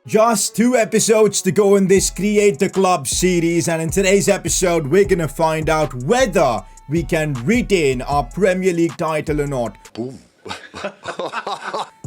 Just 2 episodes to go in this Create the Club series, and in today's episode we're gonna find out whether we can retain our Premier League title or not.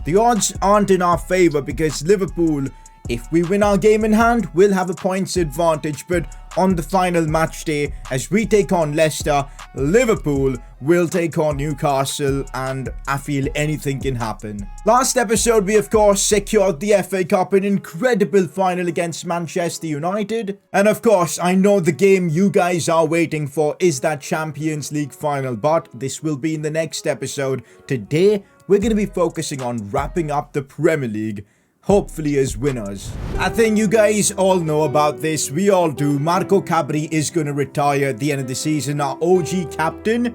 The odds aren't in our favour because Liverpool, if we win our game in hand, we'll have a points advantage, but on the final match day, as we take on Leicester, Liverpool will take on Newcastle, and I feel anything can happen. Last episode, we of course secured the FA Cup, an incredible final against Manchester United. And of course, I know the game you guys are waiting for is that Champions League final, but this will be in the next episode. Today, we're going to be focusing on wrapping up the Premier League, hopefully as winners. I think you guys all know about this. We all do. Marco Cabri is going to retire at the end of the season. Our OG captain,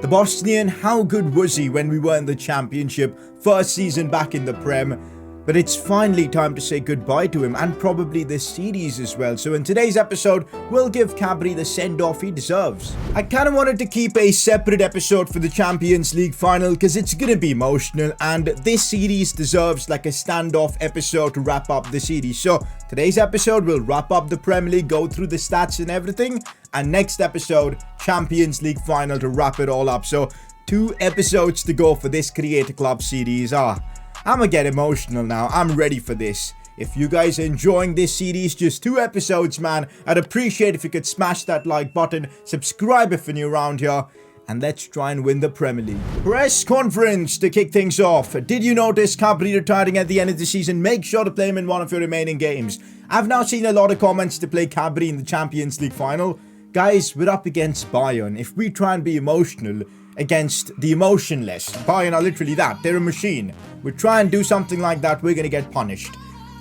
the Bosnian, how good was he when we were in the Championship? First season back in the Prem. But it's finally time to say goodbye to him, and probably this series as well. So in today's episode, we'll give Cabri the send-off he deserves. I kind of wanted to keep a separate episode for the Champions League final because it's going to be emotional, and this series deserves like a standoff episode to wrap up the series. So today's episode will wrap up the Premier League, go through the stats and everything, and next episode, Champions League final to wrap it all up. So 2 episodes to go for this Create a Club series. I'ma get emotional now. I'm ready for this. If you guys are enjoying this series, just 2 episodes, man, I'd appreciate if you could smash that like button, subscribe if you're new around here, and let's try and win the Premier League. Press conference to kick things off. Did you notice Cabri retiring at the end of the season? Make sure to play him in one of your remaining games. I've now seen a lot of comments to play Cabri in the Champions League final. Guys, we're up against Bayern. If we try and be emotional against the emotionless, Bayern are literally that. They're a machine. We try and do something like that, we're going to get punished.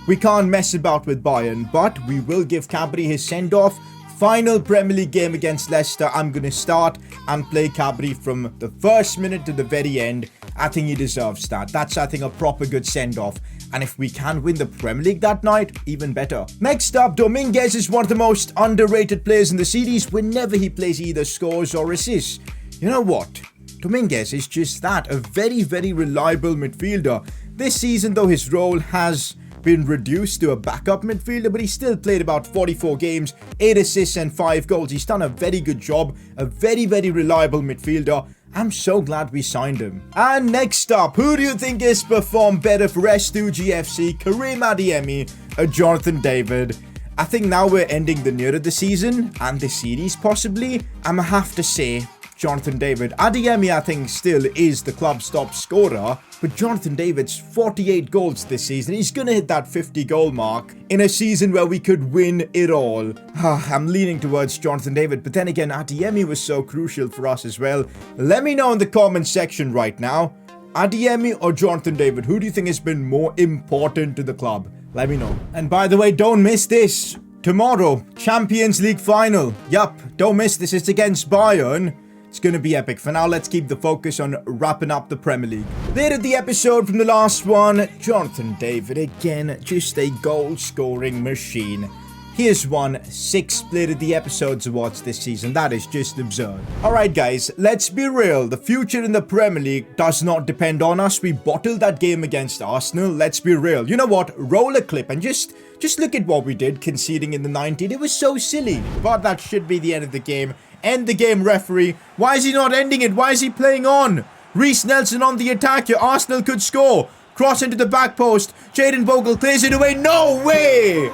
We can't mess about with Bayern, but we will give Cabri his send-off. Final Premier League game against Leicester. I'm going to start and play Cabri from the first minute to the very end. I think he deserves that. That's, I think, a proper good send-off. And if we can win the Premier League that night, even better. Next up, Dominguez is one of the most underrated players in the series. Whenever he plays, he either scores or assists. You know what? Dominguez is just that, a very, very reliable midfielder. This season, though, his role has been reduced to a backup midfielder, but he still played about 44 games, 8 assists and 5 goals. He's done a very good job, a very, very reliable midfielder. I'm so glad we signed him. And next up, who do you think has performed better for S2GFC, Karim Adeyemi or Jonathan David? I think now we're ending the near of the season, and the series possibly, I'ma have to say Jonathan David. Adeyemi, I think, still is the club's top scorer, but Jonathan David's 48 goals this season. He's gonna hit that 50 goal mark in a season where we could win it all. I'm leaning towards Jonathan David, but then again, Adeyemi was so crucial for us as well. Let me know in the comments section right now, Adeyemi or Jonathan David, who do you think has been more important to the club? Let me know. And by the way, don't miss this. Tomorrow, Champions League final. Yup, don't miss this. It's against Bayern. It's going to be epic. For now, let's keep the focus on wrapping up the Premier League. There at the episode from the last one, Jonathan David again, just a goal-scoring machine. He has won 6 Player of the Episodes awards this season. That is just absurd. Alright guys, let's be real. The future in the Premier League does not depend on us. We bottled that game against Arsenal. Let's be real. You know what? Roll a clip and just look at what we did, conceding in the 90th. It was so silly. But that should be the end of the game. End the game, referee. Why is he not ending it? Why is he playing on? Reece Nelson on the attack here. Arsenal could score. Cross into the back post. Jayden Bogle clears it away. No way!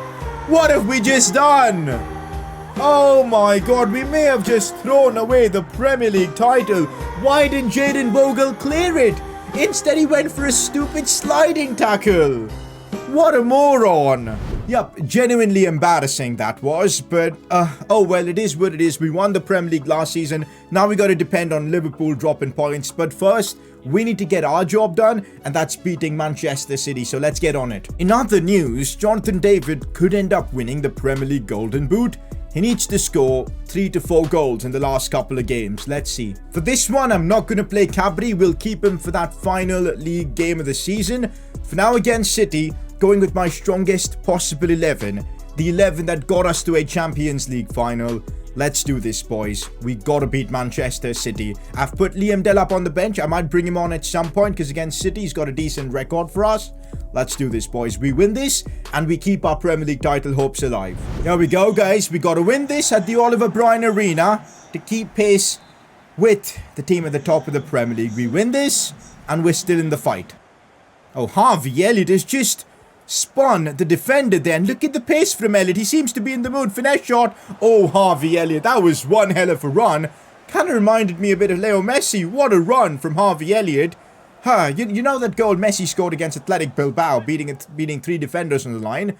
What have we just done? Oh my god, we may have just thrown away the Premier League title. Why didn't Jayden Bogle clear it? Instead, he went for a stupid sliding tackle. What a moron. Yup, genuinely embarrassing that was, but oh well, it is what it is. We won the Premier League last season. Now we got to depend on Liverpool dropping points, but first we need to get our job done, and that's beating Manchester City, so let's get on it. In other news, Jonathan David could end up winning the Premier League Golden Boot. He needs to score 3 to 4 goals in the last couple of games. Let's see. For this one, I'm not going to play Cabri. We'll keep him for that final league game of the season. For now, against City, going with my strongest possible 11. The 11 that got us to a Champions League final. Let's do this, boys. We gotta beat Manchester City. I've put Liam Delap on the bench. I might bring him on at some point because against City, he's got a decent record for us. Let's do this, boys. We win this and we keep our Premier League title hopes alive. Here we go, guys. We gotta win this at the Oliver Bryan Arena to keep pace with the team at the top of the Premier League. We win this and we're still in the fight. Oh, Harvey Elliott has just spun the defender there. And look at the pace from Elliott. He seems to be in the mood. Finesse shot. Oh, Harvey Elliott. That was one hell of a run. Kind of reminded me a bit of Leo Messi. What a run from Harvey Elliott. You know that goal Messi scored against Athletic Bilbao, beating 3 defenders on the line?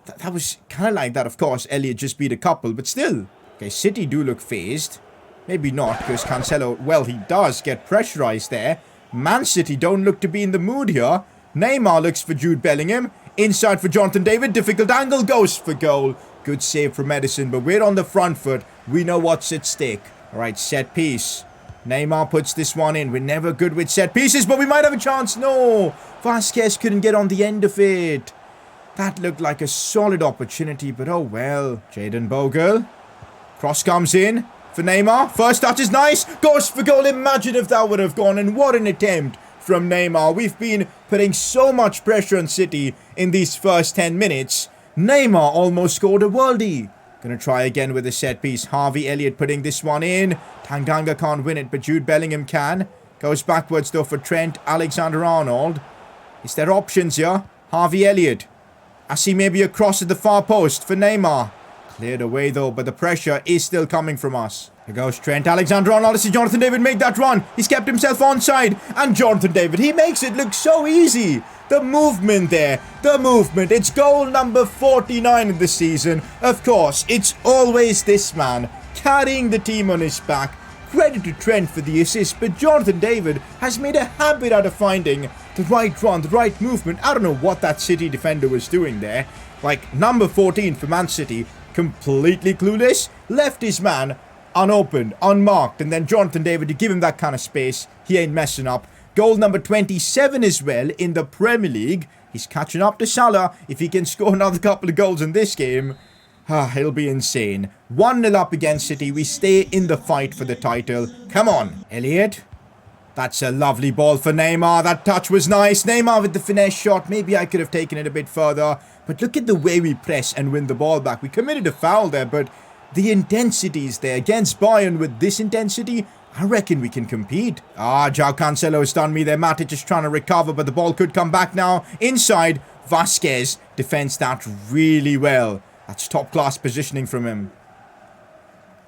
That was kind of like that, of course. Elliott just beat a couple, but still. Okay, City do look phased. Maybe not, because Cancelo, well, he does get pressurized there. Man City don't look to be in the mood here. Neymar looks for Jude Bellingham. Inside for Jonathan David. Difficult angle. Goes for goal. Good save from Edison. But we're on the front foot. We know what's at stake. Alright, set piece. Neymar puts this one in. We're never good with set pieces. But we might have a chance. No. Vasquez couldn't get on the end of it. That looked like a solid opportunity. But oh well. Jadon Bogle. Cross comes in for Neymar. First touch is nice. Goes for goal. Imagine if that would have gone. And what an attempt from Neymar. We've been putting so much pressure on City in these first 10 minutes. Neymar almost scored a worldie. Gonna try again with a set piece. Harvey Elliott putting this one in. Tanganga can't win it, but Jude Bellingham can. Goes backwards though for Trent Alexander-Arnold. Is there options here? Harvey Elliott. I see maybe a cross at the far post for Neymar. Cleared away though, but the pressure is still coming from us. Here goes Trent Alexander-Arnold. See Jonathan David make that run. He's kept himself onside. And Jonathan David, he makes it look so easy. The movement there. The movement. It's goal number 49 of the season. Of course, it's always this man carrying the team on his back. Credit to Trent for the assist, but Jonathan David has made a habit out of finding the right run, the right movement. I don't know what that City defender was doing there. Like, number 14 for Man City, completely clueless, left his man unopened, unmarked, and then Jonathan David, to give him that kind of space, he ain't messing up. Goal number 27 as well in the Premier League. He's catching up to Salah. If he can score another couple of goals in this game, it'll be insane. 1-0 up against City. We stay in the fight for the title. Come on, Elliott. That's a lovely ball for Neymar. That touch was nice. Neymar with the finesse shot. Maybe I could have taken it a bit further. But look at the way we press and win the ball back. We committed a foul there, but the intensity is there. Against Bayern with this intensity, I reckon we can compete. João Cancelo has done me there. Matic is trying to recover, but the ball could come back now. Inside, Vasquez defends that really well. That's top-class positioning from him.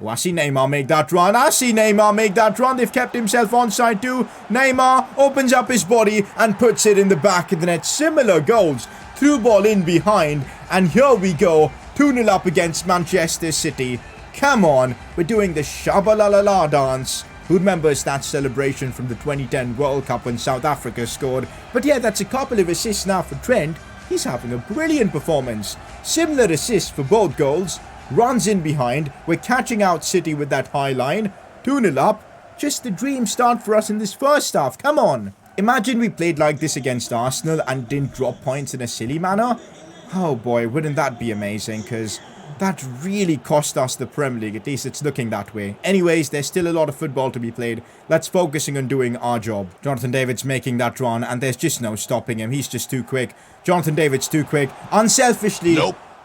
Oh, I see Neymar make that run. They've kept himself onside too. Neymar opens up his body and puts it in the back of the net. Similar goals. Through ball in behind. And here we go. 2-0 up against Manchester City. Come on. We're doing the Shabalalala dance. Who remembers that celebration from the 2010 World Cup when South Africa scored? But yeah, that's a couple of assists now for Trent. He's having a brilliant performance. Similar assists for both goals. Runs in behind. We're catching out City with that high line. 2-0 up. Just the dream start for us in this first half. Come on. Imagine we played like this against Arsenal and didn't drop points in a silly manner. Oh boy, wouldn't that be amazing? Because that really cost us the Premier League. At least it's looking that way. Anyways, there's still a lot of football to be played. Let's focusing on doing our job. Jonathan David's making that run and there's just no stopping him. He's just too quick. Jonathan David's too quick. Unselfishly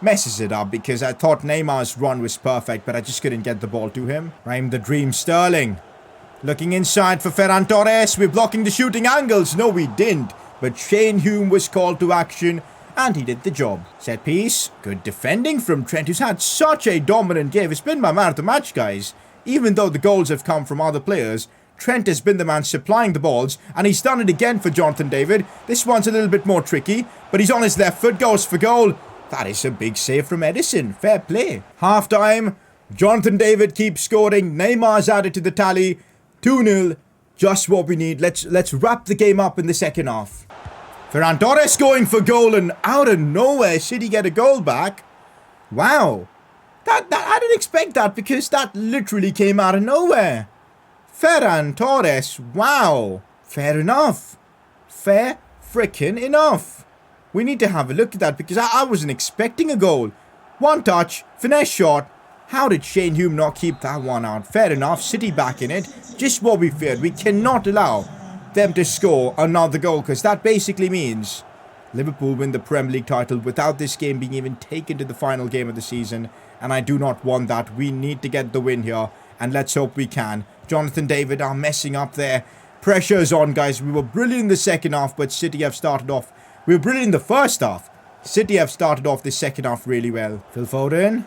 messes it up because I thought Neymar's run was perfect, but I just couldn't get the ball to him. Raheem the Dream Sterling. Looking inside for Ferran Torres. We're blocking the shooting angles. No, we didn't. But Shane Hume was called to action. And he did the job. Set piece. Good defending from Trent, who's had such a dominant game. It's been my man of the match, guys. Even though the goals have come from other players, Trent has been the man supplying the balls. And he's done it again for Jonathan David. This one's a little bit more tricky. But he's on his left foot. Goes for goal. That is a big save from Edison. Fair play. Half time. Jonathan David keeps scoring. Neymar's added to the tally. 2-0. Just what we need. Let's wrap the game up in the second half. Ferran Torres going for goal, and out of nowhere, City get a goal back. Wow. That I didn't expect that because that literally came out of nowhere. Ferran Torres, wow. Fair enough. Fair frickin' enough. We need to have a look at that because I wasn't expecting a goal. One touch, finesse shot, How did Shane Hume not keep that one out? Fair enough, City back in it. Just what we feared. We cannot allow them to score another goal, because that basically means Liverpool win the Premier League title without this game being even taken to the final game of the season. And I do not want that. We need to get the win here, and let's hope we can. Jonathan David are messing up there. Pressure's on, guys. We were brilliant in the second half, but City have started off. We were brilliant in the first half. City have started off the second half really well. Phil Foden.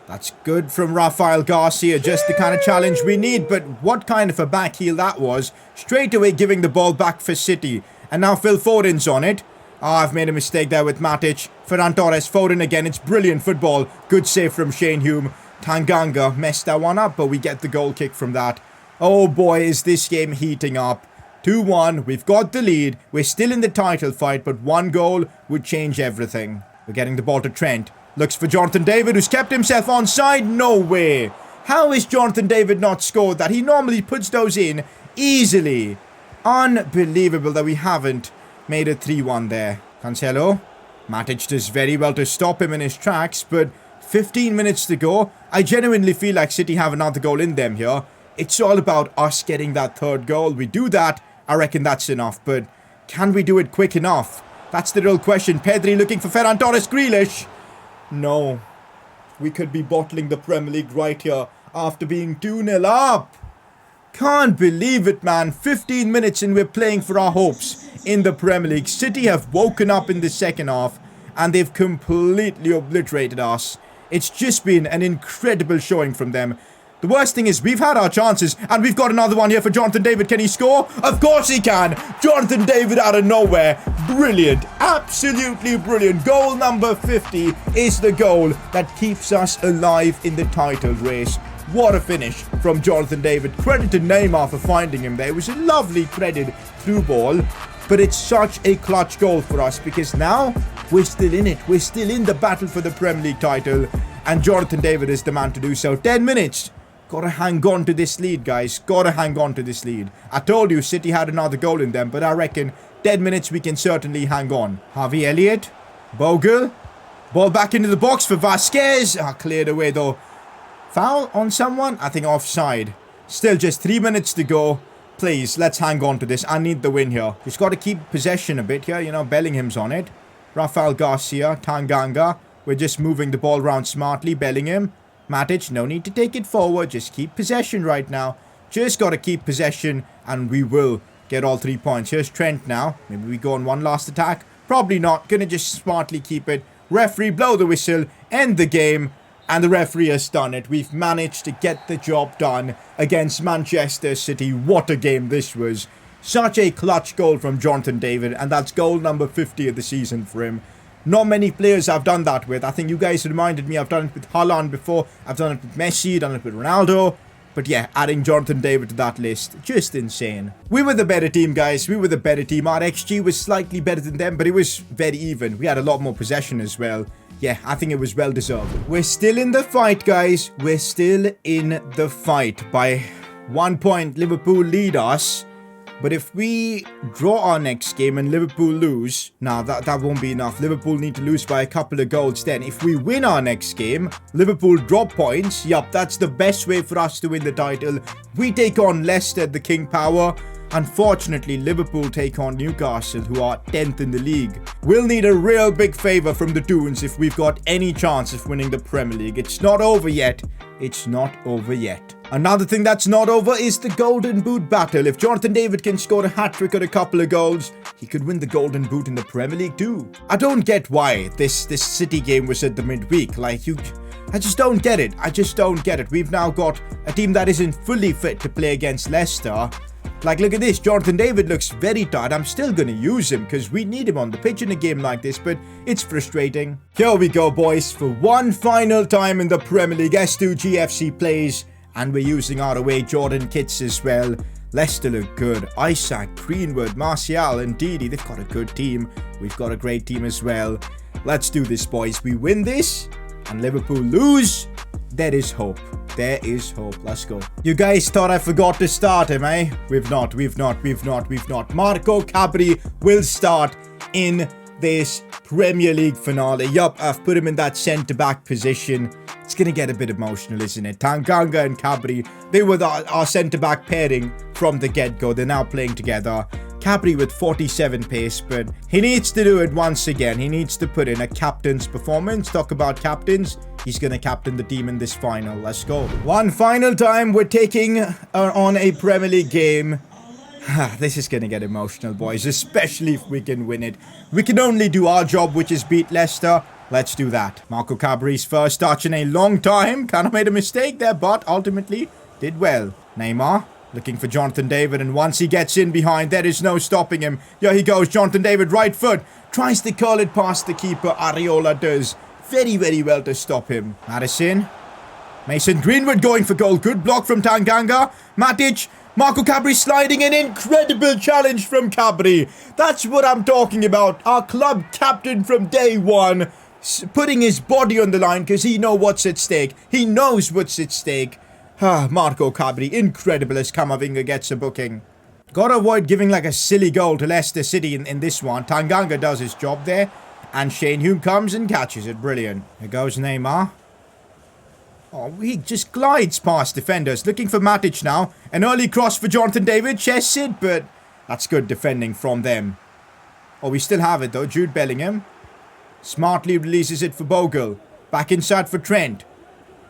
That's good from Rafael Garcia. Just the kind of challenge we need. But what kind of a back heel that was. Straight away giving the ball back for City. And now Phil Foden's on it. Oh, I've made a mistake there with Matic. Ferran Torres, Foden again. It's brilliant football. Good save from Shane Hume. Tanganga messed that one up, but we get the goal kick from that. Oh boy, is this game heating up. 2-1. We've got the lead. We're still in the title fight, but one goal would change everything. We're getting the ball to Trent. Looks for Jonathan David, who's kept himself onside. No way. How is Jonathan David not scored that? He normally puts those in easily. Unbelievable that we haven't made it 3-1 there. Cancelo. Matic does very well to stop him in his tracks, but 15 minutes to go. I genuinely feel like City have another goal in them here. It's all about us getting that third goal. We do that, I reckon that's enough, but can we do it quick enough? That's the real question. Pedri looking for Ferran Torres. Grealish. No. We could be bottling the Premier League right here after being 2-0 up. Can't believe it, man. 15 minutes and we're playing for our hopes in the Premier League. City have woken up in the second half and they've completely obliterated us. It's just been an incredible showing from them. The worst thing is we've had our chances and we've got another one here for Jonathan David. Can he score? Of course he can. Jonathan David out of nowhere. Brilliant. Absolutely brilliant. Goal number 50 is the goal that keeps us alive in the title race. What a finish from Jonathan David. Credit to Neymar for finding him there. It was a lovely threaded through ball. But it's such a clutch goal for us because now we're still in it. We're still in the battle for the Premier League title. And Jonathan David is the man to do so. 10 minutes. Gotta hang on to this lead, guys. Gotta hang on to this lead. I told you City had another goal in them, but I reckon 10 minutes we can certainly hang on. Harvey Elliott. Bogle. Ball back into the box for Vasquez. Cleared away though. Foul on someone? I think offside. Still just 3 minutes to go. Please, let's hang on to this. I need the win here. Just got to keep possession a bit here. You know, Bellingham's on it. Rafael Garcia. Tanganga. We're just moving the ball around smartly. Bellingham. Matic, no need to take it forward. Just keep possession right now. Just got to keep possession and we will get all 3 points. Here's Trent now. Maybe we go on one last attack. Probably not. Gonna just smartly keep it. Referee, blow the whistle. End the game. And the referee has done it. We've managed to get the job done against Manchester City. What a game this was. Such a clutch goal from Jonathan David. And that's goal number 50 of the season for him. Not many players I've done that with. I think you guys reminded me I've done it with Haaland before. I've done it with Messi, done it with Ronaldo. But yeah, adding Jonathan David to that list, just insane. We were the better team, guys. We were the better team. Our XG was slightly better than them, but it was very even. We had a lot more possession as well. Yeah, I think it was well deserved. We're still in the fight, guys. We're still in the fight. By 1 point, Liverpool lead us. But if we draw our next game and Liverpool lose, nah, that won't be enough. Liverpool need to lose by a couple of goals then. If we win our next game, Liverpool drop points. Yup, that's the best way for us to win the title. We take on Leicester, the King Power. Unfortunately, Liverpool take on Newcastle, who are 10th in the league. We'll need a real big favour from the Toons if we've got any chance of winning the Premier League. It's not over yet. It's not over yet. Another thing that's not over is the Golden Boot battle. If Jonathan David can score a hat-trick or a couple of goals, he could win the Golden Boot in the Premier League too. I don't get why this City game was at the midweek. I just don't get it. I just don't get it. We've now got a team that isn't fully fit to play against Leicester. Look at this. Jonathan David looks very tired. I'm still going to use him because we need him on the pitch in a game like this, but it's frustrating. Here we go, boys. For one final time in the Premier League, S2GFC plays, and we're using our away Jordan kits as well. Leicester look good. Isaac, Greenwood, Martial, and Didi. They've got a good team. We've got a great team as well. Let's do this, boys. We win this, and Liverpool lose. There is hope. There is hope. Let's go. You guys thought I forgot to start him, eh? We've not. Marco Cabri will start in this Premier League finale. Yup, I've put him in that centre-back position. It's going to get a bit emotional, isn't it? Tanganga and Cabri, they were our centre-back pairing from the get-go. They're now playing together. Cabri with 47 pace, but he needs to do it once again. He needs to put in a captain's performance. Talk about captains. He's going to captain the team in this final. Let's go. One final time, we're taking on a Premier League game. This is going to get emotional, boys, especially if we can win it. We can only do our job, which is beat Leicester. Let's do that. Marco Cabri's first touch in a long time. Kind of made a mistake there, but ultimately did well. Neymar looking for Jonathan David, and once he gets in behind, there is no stopping him. Here he goes, Jonathan David, right foot. Tries to curl it past the keeper. Areola does very, very well to stop him. Madison. Mason Greenwood going for goal. Good block from Tanganga. Matic. Marco Cabri sliding in. Incredible challenge from Cabri. That's what I'm talking about. Our club captain from day one. Putting his body on the line because he knows what's at stake. He knows what's at stake. Marco Cabri, incredible as Camavinga gets a booking. Gotta avoid giving like a silly goal to Leicester City in this one. Tanganga does his job there. And Shane Hume comes and catches it. Brilliant. Here goes Neymar. Oh, he just glides past defenders. Looking for Matic now. An early cross for Jonathan David. Chests it, but that's good defending from them. Oh, we still have it though. Jude Bellingham smartly releases it for Bogle. Back inside for Trent.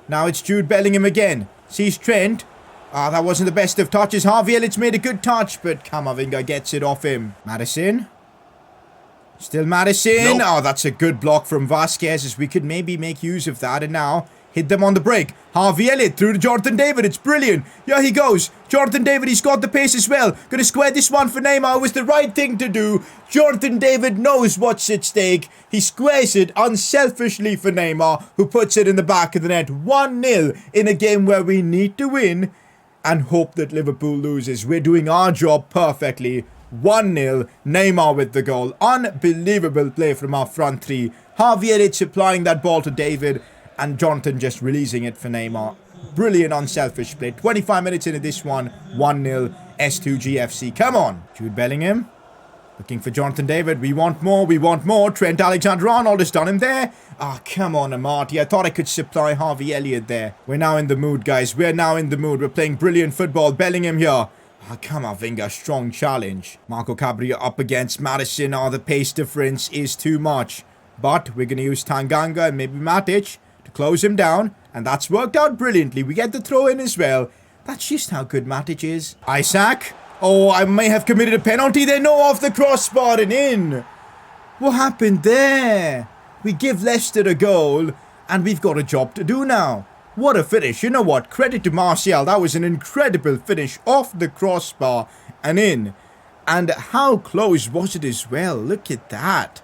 Now it's Jude Bellingham again. Sees Trent. That wasn't the best of touches. Harvey Elliott's made a good touch, but Camavinga gets it off him. Madison. Still Madison. Nope. Oh, that's a good block from Vasquez, as we could maybe make use of that. And now hit them on the break. Harvey Elliott through to Jonathan David. It's brilliant. Here he goes. Jonathan David, he's got the pace as well. Gonna square this one for Neymar. It was the right thing to do. Jonathan David knows what's at stake. He squares it unselfishly for Neymar, who puts it in the back of the net. 1-0 in a game where we need to win and hope that Liverpool loses. We're doing our job perfectly. 1-0. Neymar with the goal. Unbelievable play from our front three. Harvey Elliott supplying that ball to David, and Jonathan just releasing it for Neymar. Brilliant unselfish play. 25 minutes into this one. 1-0 S2GFC. Come on. Jude Bellingham. Looking for Jonathan David. We want more. We want more. Trent Alexander-Arnold has done him there. Come on, Amati. I thought I could supply Harvey Elliott there. We're now in the mood, guys. We're now in the mood. We're playing brilliant football. Bellingham here. Camavinga, strong challenge. Marco Cabri up against Madison. The pace difference is too much. But we're going to use Tanganga and maybe Matic to close him down. And that's worked out brilliantly. We get the throw in as well. That's just how good Matic is. Isaac. Oh, I may have committed a penalty there. No, off the crossbar and in. What happened there? We give Leicester a goal and we've got a job to do now. What a finish. You know what? Credit to Martial. That was an incredible finish off the crossbar and in. And how close was it as well? Look at that.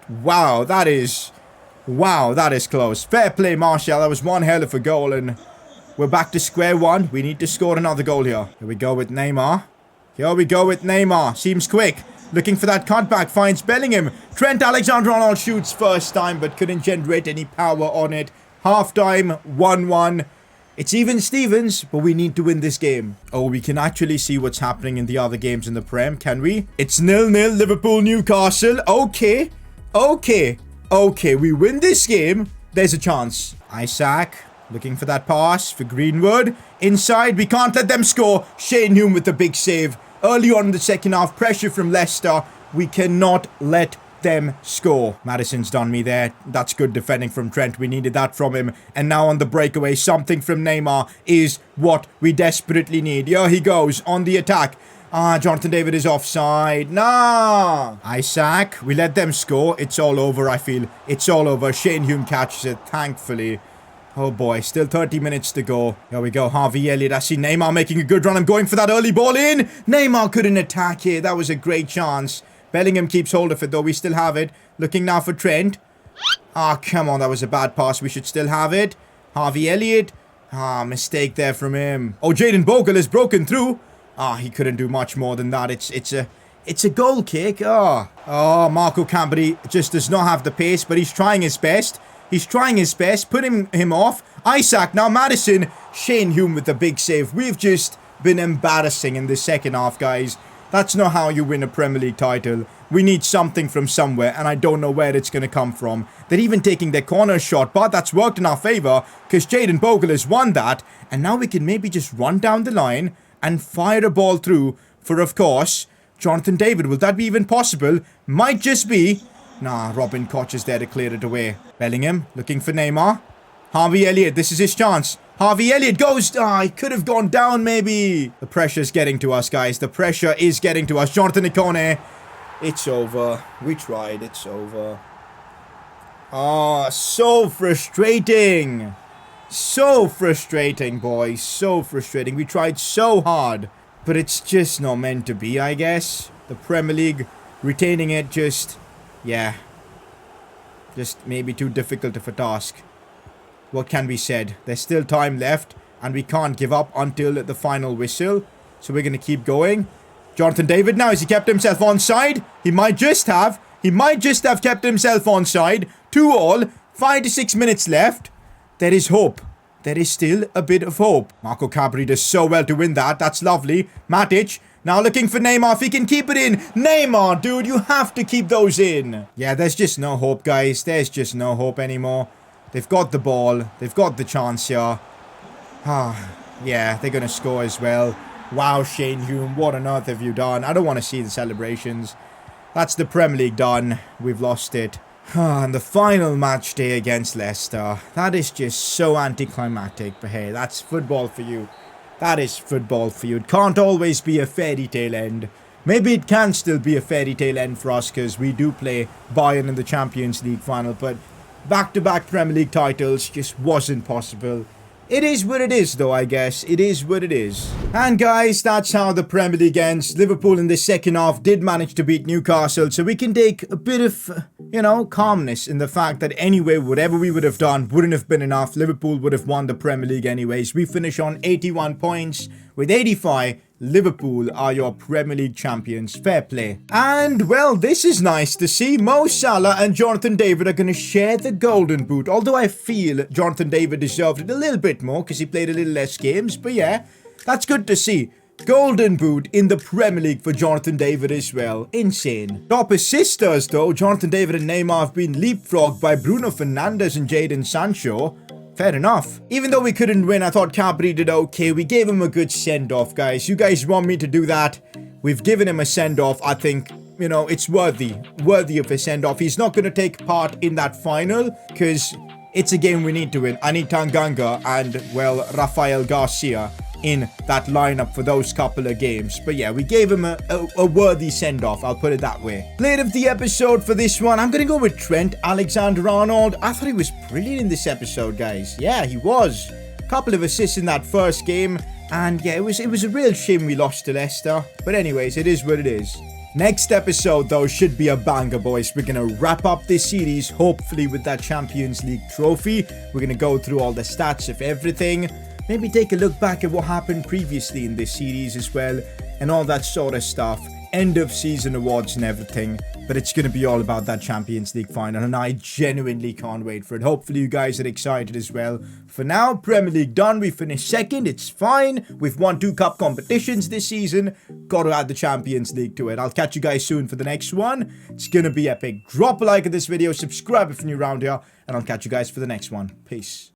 Wow, that is close. Fair play, Martial. That was one hell of a goal, and we're back to square one. We need to score another goal here. Here we go with Neymar. Here we go with Neymar. Seems quick. Looking for that cutback. Finds Bellingham. Trent Alexander-Arnold shoots first time, but couldn't generate any power on it. Half time, 1-1. It's even Stevens, but we need to win this game. Oh, we can actually see what's happening in the other games in the Prem, can we? It's 0-0 Liverpool-Newcastle. Okay. We win this game. There's a chance. Isaac looking for that pass for Greenwood. Inside, we can't let them score. Shane Hume with the big save. Early on in the second half, pressure from Leicester. We cannot let them score. Madison's done me there. That's good defending from Trent. We needed that from him. And now on the breakaway, something from Neymar is what we desperately need. Here he goes on the attack. Jonathan David is offside. Nah. Isaac, we let them score. It's all over, I feel. It's all over. Shane Hume catches it, thankfully. Oh boy, still 30 minutes to go. Here we go, Harvey Elliott. I see Neymar making a good run. I'm going for that early ball in. Neymar couldn't attack here. That was a great chance. Bellingham keeps hold of it, though. We still have it. Looking now for Trent. Come on. That was a bad pass. We should still have it. Harvey Elliott. Mistake there from him. Oh, Jaden Bogle has broken through. He couldn't do much more than that. It's a goal kick. Marco Cabri just does not have the pace, but he's trying his best. Put him off. Isaac, now Madison. Shane Hume with the big save. We've just been embarrassing in the second half, guys. That's not how you win a Premier League title. we need something from somewhere, and I don't know where it's going to come from. They're even taking their corner shot, but that's worked in our favor because Jaden Bogle has won that, and now we can maybe just run down the line and fire a ball through for, of course, Jonathan David. Will that be even possible? Might just be. Nah, Robin Koch is there to clear it away. Bellingham looking for Neymar. Harvey Elliott, this is his chance. Harvey Elliott goes. Ah, he could have gone down maybe. The pressure's getting to us, guys. The pressure is getting to us. Jonathan Ikone. It's over. We tried. It's over. Ah, so frustrating. So frustrating, boys. So frustrating. We tried so hard. But it's just not meant to be, I guess. The Premier League retaining it just... yeah. Just maybe too difficult of a task. What can be said? There's still time left. And we can't give up until the final whistle. So we're going to keep going. Jonathan David now, has he kept himself onside? He might just have. He might just have kept himself onside. 2-2. 5 to 6 minutes left. There is hope. There is still a bit of hope. Marco Cabri does so well to win that. That's lovely. Matic now looking for Neymar. If he can keep it in. Neymar, dude, you have to keep those in. Yeah, there's just no hope, guys. There's just no hope anymore. They've got the ball. They've got the chance here. Ah, yeah, they're going to score as well. Wow, Shane Hume, what on earth have you done? I don't want to see the celebrations. That's the Premier League done. We've lost it. And the final match day against Leicester. That is just so anticlimactic. But hey, that's football for you. That is football for you. It can't always be a fairy tale end. Maybe it can still be a fairy tale end for us because we do play Bayern in the Champions League final. But back-to-back Premier League titles just wasn't possible. It is what it is, though, I guess. It is what it is. And, guys, that's how the Premier League ends. Liverpool in the second half did manage to beat Newcastle, so we can take a bit of, you know, calmness in the fact that anyway, whatever we would have done wouldn't have been enough. Liverpool would have won the Premier League anyways. We finish on 81 points with 85. Liverpool are your Premier League champions. Fair play. And, well, this is nice to see. Mo Salah and Jonathan David are going to share the Golden Boot. Although I feel Jonathan David deserved it a little bit more because he played a little less games. But yeah, that's good to see. Golden Boot in the Premier League for Jonathan David as well. Insane. Top assisters, though. Jonathan David and Neymar have been leapfrogged by Bruno Fernandes and Jadon Sancho. Fair enough. Even though we couldn't win, I thought Cabri did okay. We gave him a good send-off, guys. You guys want me to do that? We've given him a send-off. I think, you know, it's worthy of a send-off. He's not going to take part in that final because it's a game we need to win. I need Tanganga and, well, Rafael Garcia in that lineup for those couple of games. But yeah, we gave him a worthy send-off, I'll put it that way. Player of the episode for this one, I'm gonna go with Trent Alexander-Arnold. I thought he was brilliant in this episode, guys. Yeah, he was. Couple of assists in that first game, and yeah, it was a real shame we lost to Leicester. But anyways, it is what it is. Next episode, though, should be a banger, boys. We're going to wrap up this series, hopefully with that Champions League trophy. We're going to go through all the stats of everything. Maybe take a look back at what happened previously in this series as well, and all that sort of stuff. End of season awards and everything. But it's going to be all about that Champions League final, and I genuinely can't wait for it. Hopefully you guys are excited as well. For now, Premier League done. We finished second. It's fine. We've won 2 cup competitions this season. Got to add the Champions League to it. I'll catch you guys soon for the next one. It's going to be epic. Drop a like at this video. Subscribe if you're new around here. And I'll catch you guys for the next one. Peace.